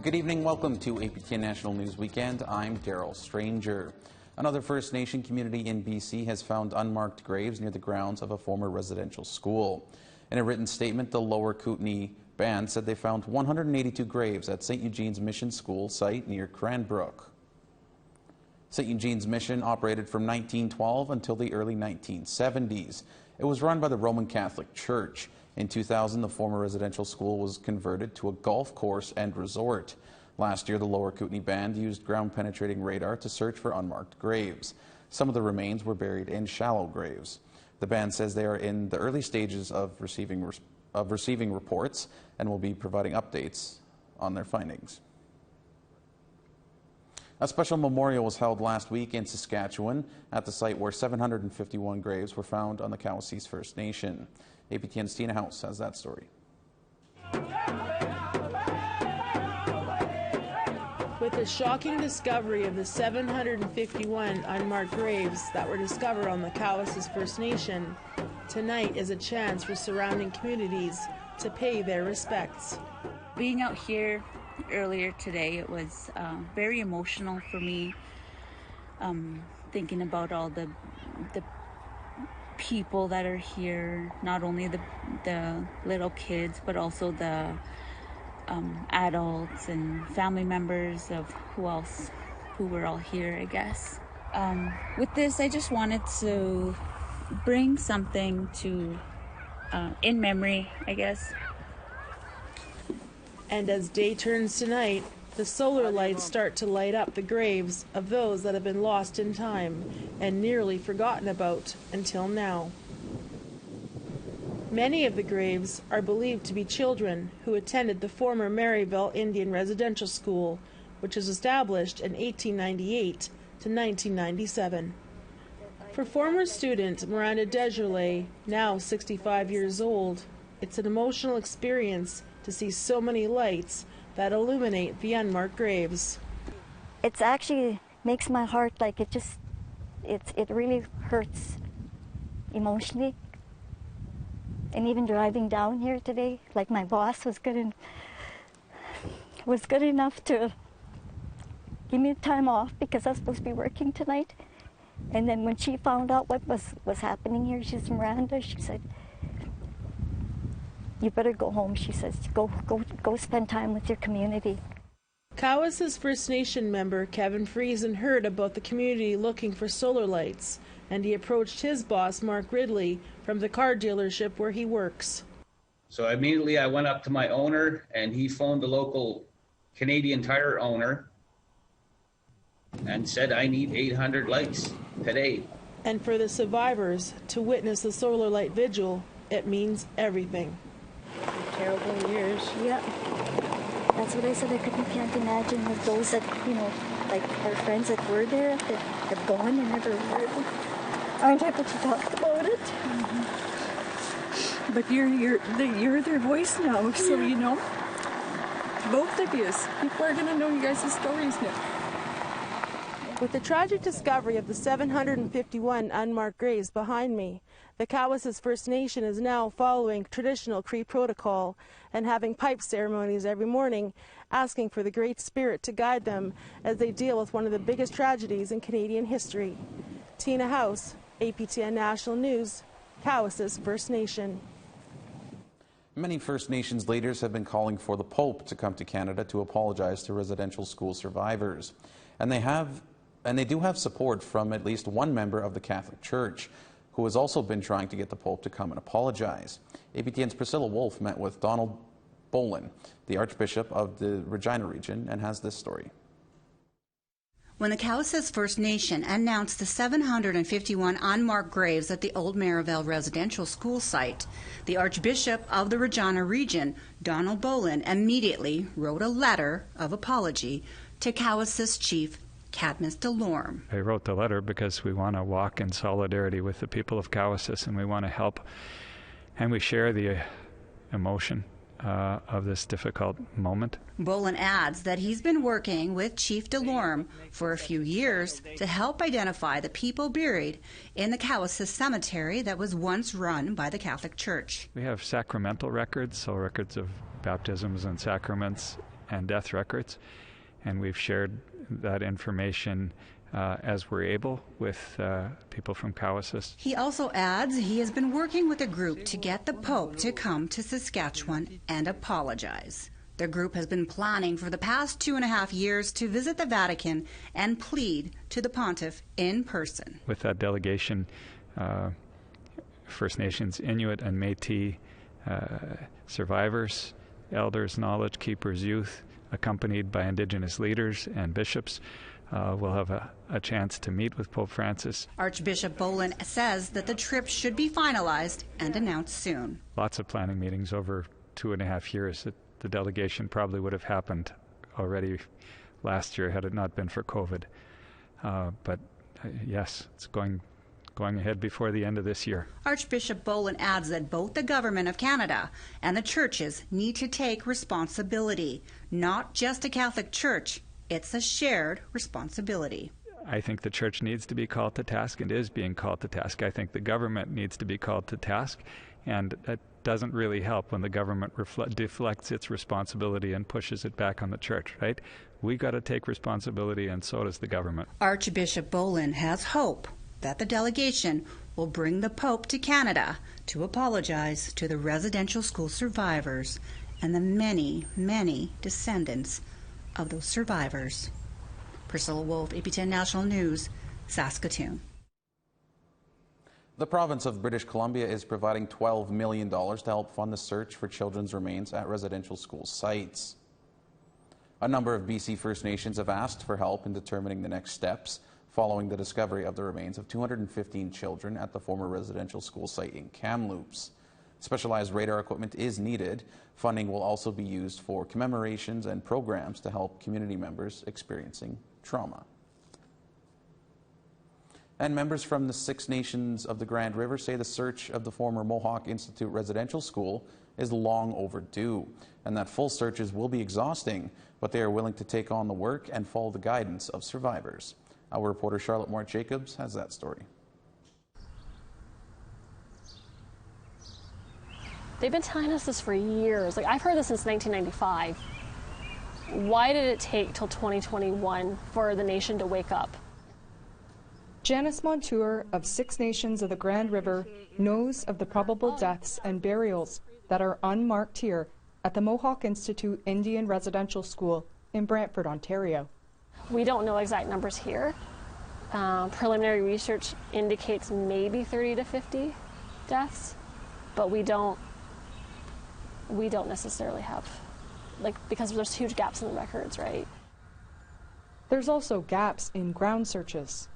Good evening. Welcome to APTN National News Weekend. I'm Daryl Stranger. Another First Nation community in BC has found unmarked graves near the grounds of a former residential school. In a written statement, the Lower Kootenay Band said they found 182 graves at St. Eugene's Mission School site near Cranbrook. St. Eugene's Mission operated from 1912 until the early 1970s. It was run by the Roman Catholic Church. In 2000, the former residential school was converted to a golf course and resort. Last year, the Lower Kootenay Band used ground-penetrating radar to search for unmarked graves. Some of the remains were buried in shallow graves. The band says they are in the early stages of receiving reports and will be providing updates on their findings. A special memorial was held last week in Saskatchewan at the site where 751 graves were found on the Cowessess First Nation. APTN's Tina House has that story. With the shocking discovery of the 751 unmarked graves that were discovered on the Cowessess First Nation, tonight is a chance for surrounding communities to pay their respects. Being out here earlier today, it was very emotional for me, thinking about all the people that are here, not only the little kids, but also the adults and family members of who were all here, I guess. With this, I just wanted to bring something to in memory, I guess. And as day turns to night, the solar lights start to light up the graves of those that have been lost in time and nearly forgotten about until now. Many of the graves are believed to be children who attended the former Maryville Indian Residential School, which was established in 1898 to 1997. For former student Miranda Desjardins, now 65 years old, it's an emotional experience to see so many lights that illuminate the unmarked graves. It actually makes my heart like it really hurts emotionally. And even driving down here today, like my boss was good enough to give me time off because I was supposed to be working tonight. And then when she found out what was happening here, she's Miranda, she said, "You better go home," she says. Go spend time with your community. Cowessess First Nation member Kevin Friesen heard about the community looking for solar lights, and he approached his boss, Mark Ridley, from the car dealership where he works. So immediately I went up to my owner, and he phoned the local Canadian Tire owner and said, "I need 800 lights today." And for the survivors to witness the solar light vigil, it means everything. Terrible years. Yeah. That's what I said. Can't imagine with those that, like our friends that were there, that have gone and never aren't able to talk about it. But you're their voice now, so both of you, people are going to know you guys' stories now. With the tragic discovery of the 751 unmarked graves behind me, the Cowessess First Nation is now following traditional Cree protocol and having pipe ceremonies every morning, asking for the Great Spirit to guide them as they deal with one of the biggest tragedies in Canadian history. Tina House, APTN National News, Cowessess First Nation. Many First Nations leaders have been calling for the Pope to come to Canada to apologize to residential school survivors. And they do have support from at least one member of the Catholic Church, who has also been trying to get the Pope to come and apologize. APTN's Priscilla Wolf met with Donald Bolin, the Archbishop of the Regina region, and has this story. When the Cowessess First Nation announced the 751 unmarked graves at the old Maryville Residential School site, the Archbishop of the Regina region, Donald Bolin, immediately wrote a letter of apology to Cowessess Chief Cadmus DeLorme. I wrote the letter because we want to walk in solidarity with the people of Cowessess, and we want to help, and we share the emotion of this difficult moment. Bolin adds that he's been working with Chief DeLorme for a few years to help identify the people buried in the Cowessess cemetery that was once run by the Catholic Church. We have sacramental records, so records of baptisms and sacraments and death records, and we've shared that information as we're able with people from Cowessess. He also adds he has been working with a group to get the Pope to come to Saskatchewan and apologize. The group has been planning for the past 2.5 years to visit the Vatican and plead to the Pontiff in person. With that delegation, First Nations, Inuit and Métis survivors, elders, knowledge keepers, youth, accompanied by Indigenous leaders and bishops, will have a chance to meet with Pope Francis. Archbishop Bolin says that the trip should be finalized and announced soon. Lots of planning meetings over 2.5 years. The delegation probably would have happened already last year had it not been for COVID. But yes, it's going ahead before the end of this year. Archbishop Bolin adds that both the Government of Canada and the churches need to take responsibility. Not just a Catholic Church, it's a shared responsibility. I think the church needs to be called to task and is being called to task. I think the government needs to be called to task, and that doesn't really help when the government deflects its responsibility and pushes it back on the church, right? We got to take responsibility, and so does the government. Archbishop Bolin has hope that the delegation will bring the Pope to Canada to apologize to the residential school survivors and the many, many descendants of those survivors. Priscilla Wolf, APTN National News, Saskatoon. The province of British Columbia is providing $12 million to help fund the search for children's remains at residential school sites. A number of BC First Nations have asked for help in determining the next steps following the discovery of the remains of 215 children at the former residential school site in Kamloops. Specialized radar equipment is needed. Funding will also be used for commemorations and programs to help community members experiencing trauma. And members from the 6 nations of the Grand River say the search of the former Mohawk Institute Residential School is long overdue, and that full searches will be exhausting, but they are willing to take on the work and follow the guidance of survivors. Our reporter Charlotte Mort-Jacobs has that story. They've been telling us this for years. I've heard this since 1995. Why did it take till 2021 for the nation to wake up? Janice Montour of 6 Nations of the Grand River knows of the probable deaths and burials that are unmarked here at the Mohawk Institute Indian Residential School in Brantford, Ontario. We don't know exact numbers here. Preliminary research indicates maybe 30 to 50 deaths, but we don't necessarily have, because there's huge gaps in the records, right? There's also gaps in ground searches.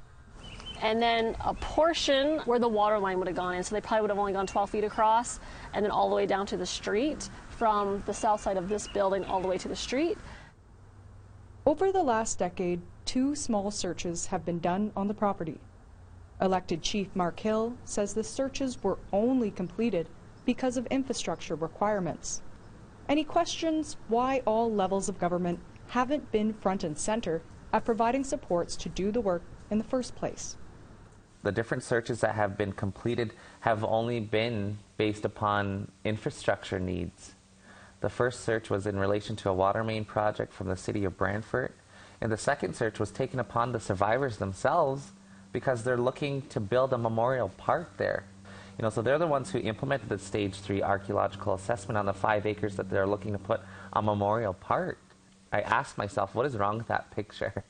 And then a portion where the water line would have gone in, so they probably would have only gone 12 feet across, and then all the way down to the street, from the south side of this building all the way to the street. Over the last decade, 2 small searches have been done on the property. Elected Chief Mark Hill says the searches were only completed because of infrastructure requirements. And he questions why all levels of government haven't been front and center at providing supports to do the work in the first place. The different searches that have been completed have only been based upon infrastructure needs. The first search was in relation to a water main project from the city of Brantford, and the second search was taken upon the survivors themselves because they're looking to build a memorial park there. So they're the ones who implemented the Stage 3 archaeological assessment on the 5 acres that they're looking to put a memorial park. I asked myself, what is wrong with that picture?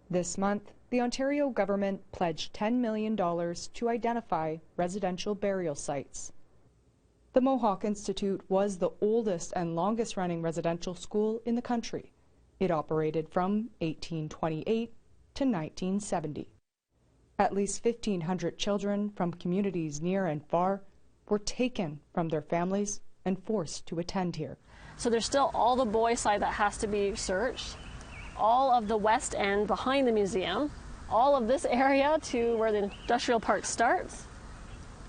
This month, the Ontario government pledged $10 million to identify residential burial sites. The Mohawk Institute was the oldest and longest-running residential school in the country. It operated from 1828 to 1970. At least 1,500 children from communities near and far were taken from their families and forced to attend here. So there's still all the boys' side that has to be searched, all of the west end behind the museum, all of this area to where the industrial park starts,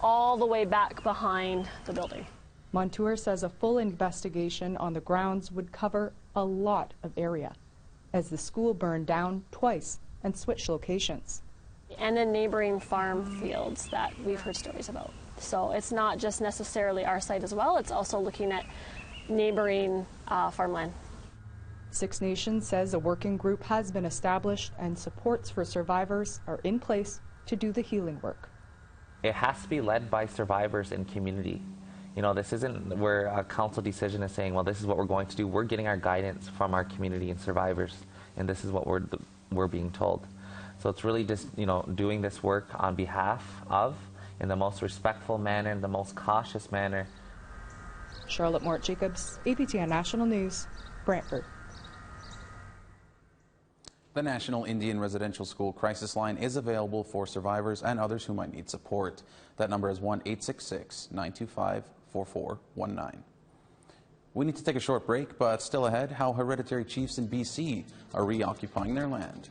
all the way back behind the building. Montour says a full investigation on the grounds would cover a lot of area, as the school burned down twice and switched locations. And then neighboring farm fields that we've heard stories about. So it's not just necessarily our site as well, it's also looking at neighboring farmland. Six Nations says a working group has been established and supports for survivors are in place to do the healing work. It has to be led by survivors and community. You know, this isn't where a council decision is saying, well, this is what we're going to do. We're getting our guidance from our community and survivors, and this is what we're being told. So it's really just, you know, doing this work on behalf of, in the most respectful manner, in the most cautious manner. Charlotte Mort-Jacobs, APTN National News, Brantford. The National Indian Residential School crisis line is available for survivors and others who might need support. That number is 1-866-925-4419. We need to take a short break, but still ahead, how hereditary chiefs in BC are reoccupying their land.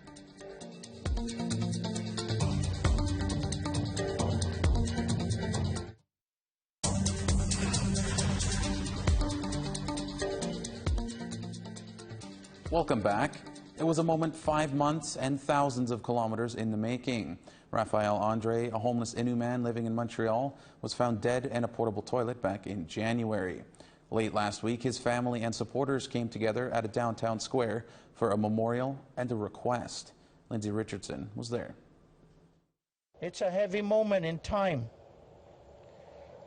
Welcome back. It was a moment 5 months and thousands of kilometers in the making. Raphael Andre, a homeless Innu man living in Montreal, was found dead in a portable toilet back in January. Late last week, his family and supporters came together at a downtown square for a memorial and a request. Lindsay Richardson was there. It's a heavy moment in time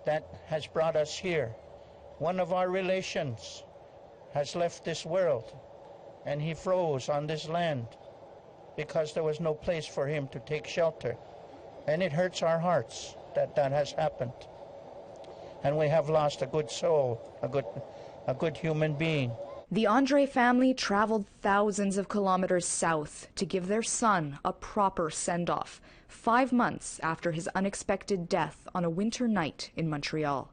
that has brought us here. One of our relations has left this world, and he froze on this land because there was no place for him to take shelter. And it hurts our hearts that that has happened. And we have lost a good soul, a good human being. The Andre family traveled thousands of kilometers south to give their son a proper send-off, 5 months after his unexpected death on a winter night in Montreal.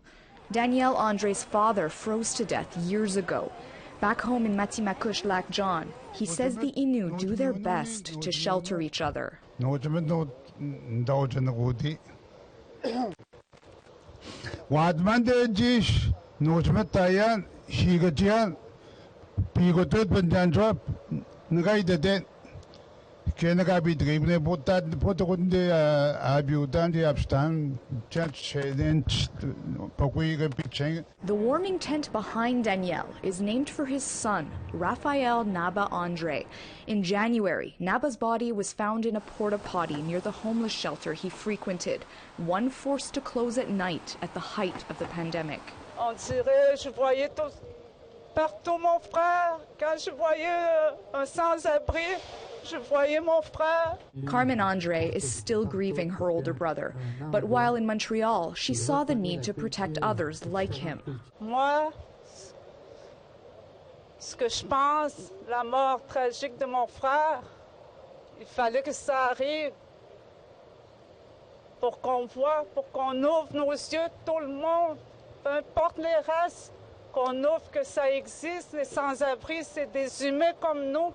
Danielle Andre's father froze to death years ago. Back home in Matimakush, Lac John, he says the Innu do their best to shelter each other. The warming tent behind Danielle is named for his son, Raphael Naba Andre. In January, Naba's body was found in a porta potty near the homeless shelter he frequented, one forced to close at night at the height of the pandemic. On dirait, je voyais partout mon frère. Quand je voyais un sans-abri, je voyais mon frère. Carmen Andre is still grieving her older brother, but while in Montreal, she saw the need to protect others like him. Moi, ce que je pense, la mort tragique de mon frère, il fallait que ça arrive pour qu'on voit, pour qu'on ouvre nos yeux, tout le monde, peu importe les races, qu'on ouvre que ça existe, les sans-abri, c'est des humains comme nous.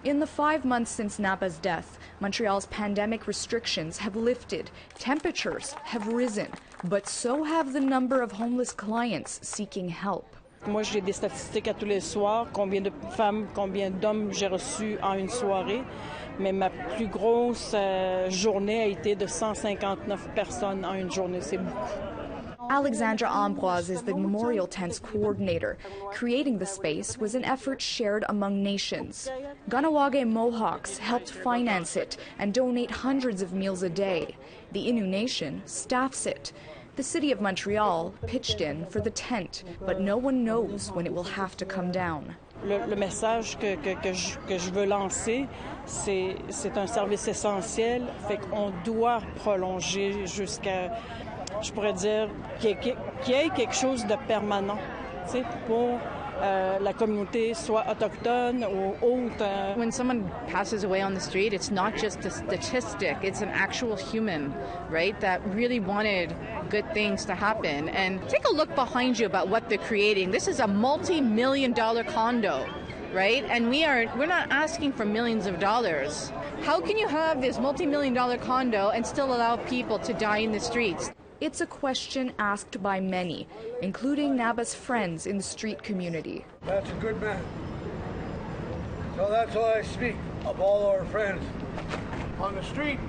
In the 5 months since Naba's death, Montreal's pandemic restrictions have lifted, temperatures have risen, but so have the number of homeless clients seeking help. Moi, j'ai des statistiques à tous les soirs, combien de femmes, combien d'hommes j'ai reçus en une soirée, mais ma plus grosse journée a été de 159 personnes en une journée, c'est beaucoup. Alexandra Ambroise is the memorial tent's coordinator. Creating the space was an effort shared among nations. Ganawage Mohawks helped finance it and donate hundreds of meals a day. The Innu Nation staffs it. The city of Montreal pitched in for the tent, but no one knows when it will have to come down. Le message que je veux lancer, c'est un service essentiel, fait qu'on doit prolonger jusqu'à, je pourrais dire, qu'il y ait quelque chose de permanent, pour la communauté, soit autochtone ou autre. When someone passes away on the street, it's not just a statistic, it's an actual human, right, that really wanted good things to happen. And take a look behind you about what they're creating. This is a multi-million-dollar condo, right? And we're not asking for millions of dollars. How can you have this multi-million-dollar condo and still allow people to die in the streets? It's a question asked by many, including Naba's friends in the street community. That's a good man. So that's why I speak of all our friends on the street.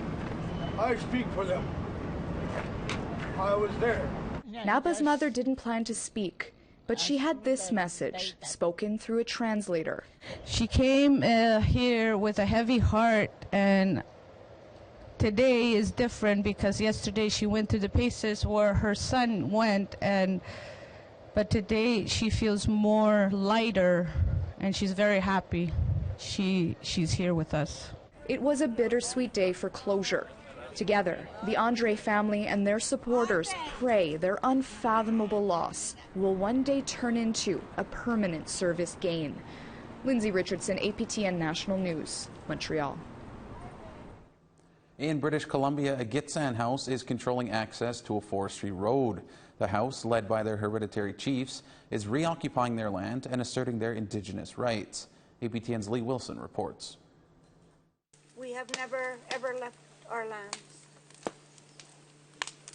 I speak for them. I was there. Naba's mother didn't plan to speak. But she had this message, spoken through a translator. She came here with a heavy heart, and today is different because yesterday she went to the places where her son went, but today she feels more lighter, and she's very happy. She's here with us. It was a bittersweet day for closure. Together, the Andre family and their supporters pray their unfathomable loss will one day turn into a permanent service gain. Lindsay Richardson, APTN National News, Montreal. In British Columbia, a Gitxsan house is controlling access to a forestry road. The house, led by their hereditary chiefs, is reoccupying their land and asserting their Indigenous rights. APTN's Lee Wilson reports. We have never, ever left our lands.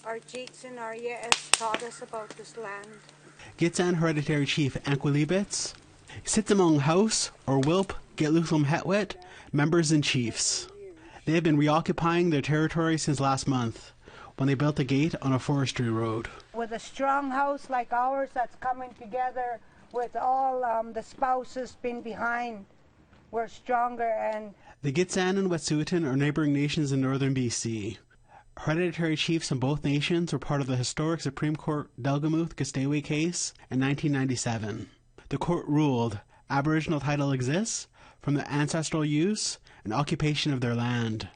Our chiefs and our yes taught us about this land. Gitxsan hereditary chief Anquilibets sits among House or Wilp Getluthum Hetwet members and chiefs. They have been reoccupying their territory since last month, when they built a gate on a forestry road. With a strong house like ours that's coming together with all the spouses been behind, we're stronger. And the Gitxsan and Wet'suwet'en are neighboring nations in northern BC. Hereditary chiefs in both nations were part of the historic Supreme Court Delgamuth-Gasteway case in 1997. The court ruled Aboriginal title exists from the ancestral use and occupation of their land.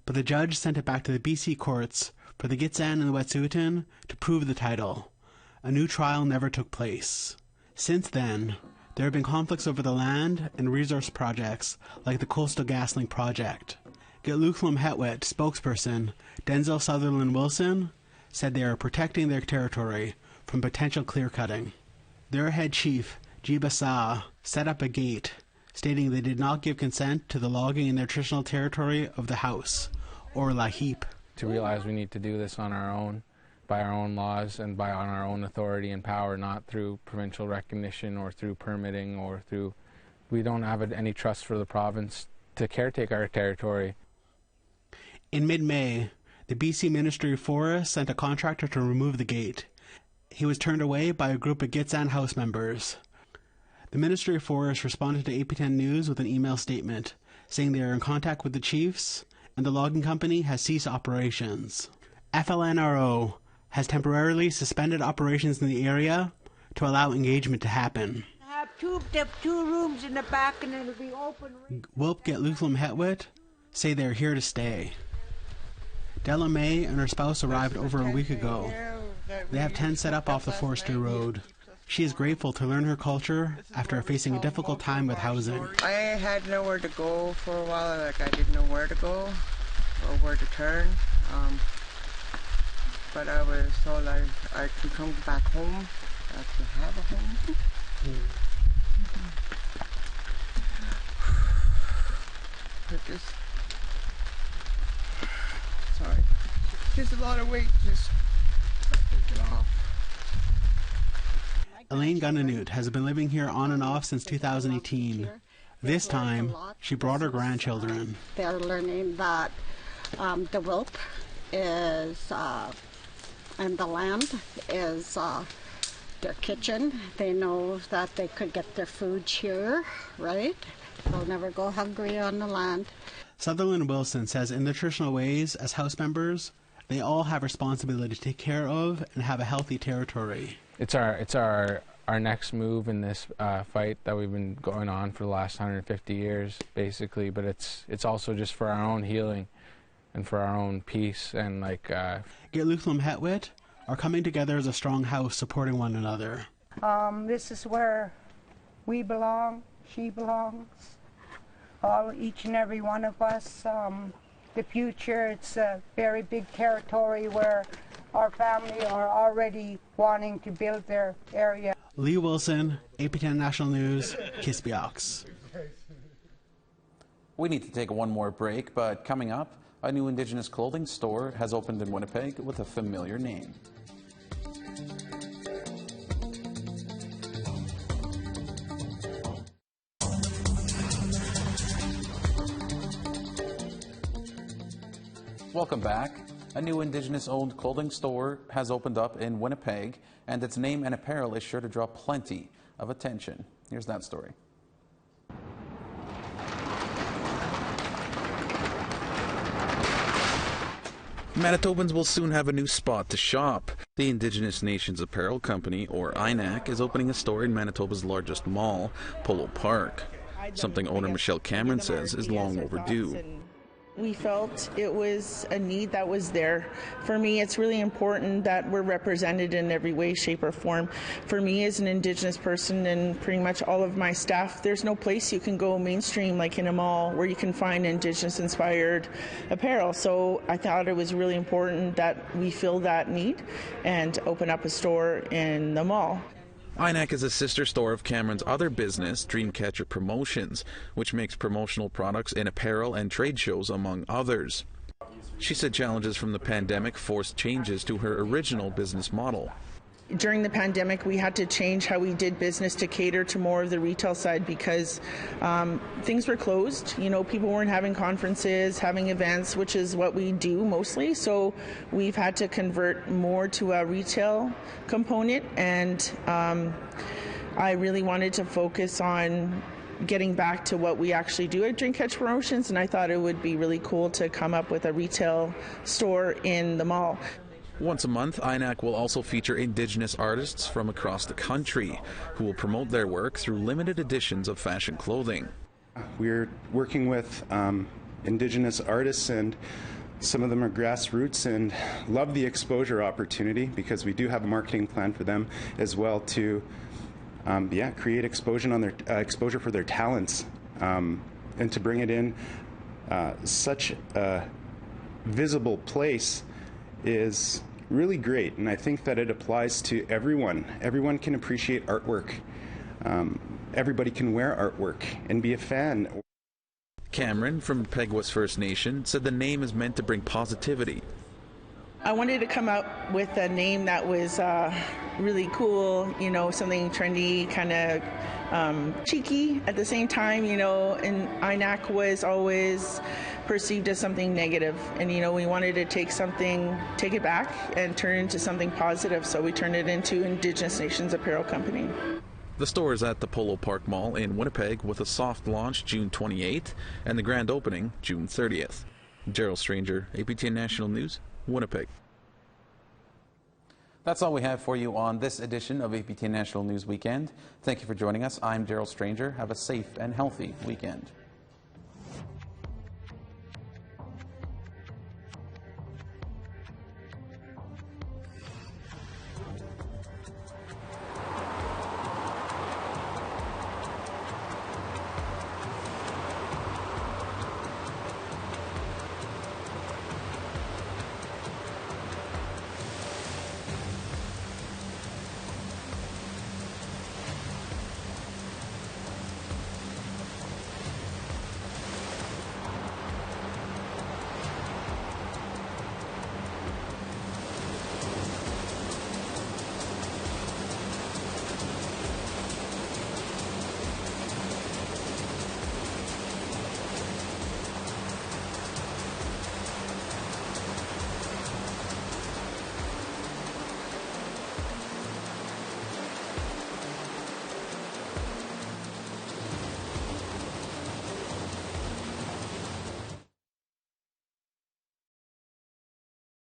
But the judge sent it back to the BC courts for the Gitxsan and the Wet'suwet'en to prove the title. A new trial never took place. Since then, there have been conflicts over the land and resource projects like the Coastal GasLink project. Getluthum Hetwet spokesperson Denzel Sutherland Wilson said they are protecting their territory from potential clear-cutting. Their head chief, Jiba Sa, set up a gate, stating they did not give consent to the logging in their traditional territory of the House, or La Heap. To realize we need to do this on our own, by our own laws and on our own authority and power, not through provincial recognition or through permitting or through... We don't have any trust for the province to caretake our territory. In mid-May, the BC Ministry of Forests sent a contractor to remove the gate. He was turned away by a group of Gitxsan House members. The Ministry of Forests responded to APTN News with an email statement, saying they are in contact with the chiefs and the logging company has ceased operations. FLNRO has temporarily suspended operations in the area to allow engagement to happen. They have two rooms in the back and it'll be open. Wilp Getluthum Hetwet say they are here to stay. Della May and her spouse arrived over a week ago. They have tents set up off the forestry road. She is grateful to learn her culture after facing a difficult time with housing. I had nowhere to go for a while, like I didn't know where to go or where to turn. But I was told I could come back home, to have a home. But sorry, just a lot of weight, just get off. Elaine Gunanut has been living here on and off since 2018. This time, she brought her grandchildren. They're learning that the Wilp is, and the land is their kitchen. They know that they could get their food here, right? They'll never go hungry on the land. Sutherland Wilson says in their traditional ways, as house members, they all have responsibility to take care of and have a healthy territory. It's our next move in this fight that we've been going on for the last 150 years, basically. But it's also just for our own healing and for our own peace and like. Getluthum Hetwet are coming together as a strong house, supporting one another. This is where we belong. She belongs. Each and every one of us. The future, it's a very big territory where our family are already wanting to build their area. Lee Wilson, APTN National News, Kispiox. We need to take one more break, but coming up, a new Indigenous clothing store has opened in Winnipeg with a familiar name. Welcome back. A new Indigenous-owned clothing store has opened up in Winnipeg, and its name and apparel is sure to draw plenty of attention. Here's that story. Manitobans will soon have a new spot to shop. The Indigenous Nations Apparel Company, or INAC, is opening a store in Manitoba's largest mall, Polo Park. Something owner Michelle Cameron says is long overdue. We felt it was a need that was there. For me, it's really important that we're represented in every way, shape, or form. For me, as an Indigenous person and pretty much all of my staff, there's no place you can go mainstream like in a mall where you can find Indigenous-inspired apparel. So I thought it was really important that we fill that need and open up a store in the mall. INAC is a sister store of Cameron's other business, Dreamcatcher Promotions, which makes promotional products in apparel and trade shows, among others. She said challenges from the pandemic forced changes to her original business model. During the pandemic, we had to change how we did business to cater to more of the retail side because things were closed. You know, people weren't having conferences, having events, which is what we do mostly. So we've had to convert more to a retail component, and I really wanted to focus on getting back to what we actually do at Dreamcatcher Promotions, and I thought it would be really cool to come up with a retail store in the mall. Once a month, INAC will also feature Indigenous artists from across the country who will promote their work through limited editions of fashion clothing. We're working with Indigenous artists, and some of them are grassroots, and love the exposure opportunity because we do have a marketing plan for them as well to create exposure for their talents, and to bring it in such a visible place is really great, and I think that it applies to everyone. Everyone can appreciate artwork. Everybody can wear artwork and be a fan. Cameron from Cowessess First Nation said the name is meant to bring positivity. I wanted to come up with a name that was really cool, you know, something trendy, kind of cheeky at the same time, you know, and INAC was always perceived as something negative, and you know, we wanted to take it back and turn it into something positive, so we turned it into Indigenous Nations Apparel Company. The store is at the Polo Park Mall in Winnipeg with a soft launch June 28th and the grand opening June 30th. Gerald Stranger, APTN National News, Winnipeg. That's all we have for you on this edition of APTN National News Weekend. Thank you for joining us. I'm Gerald Stranger. Have a safe and healthy weekend.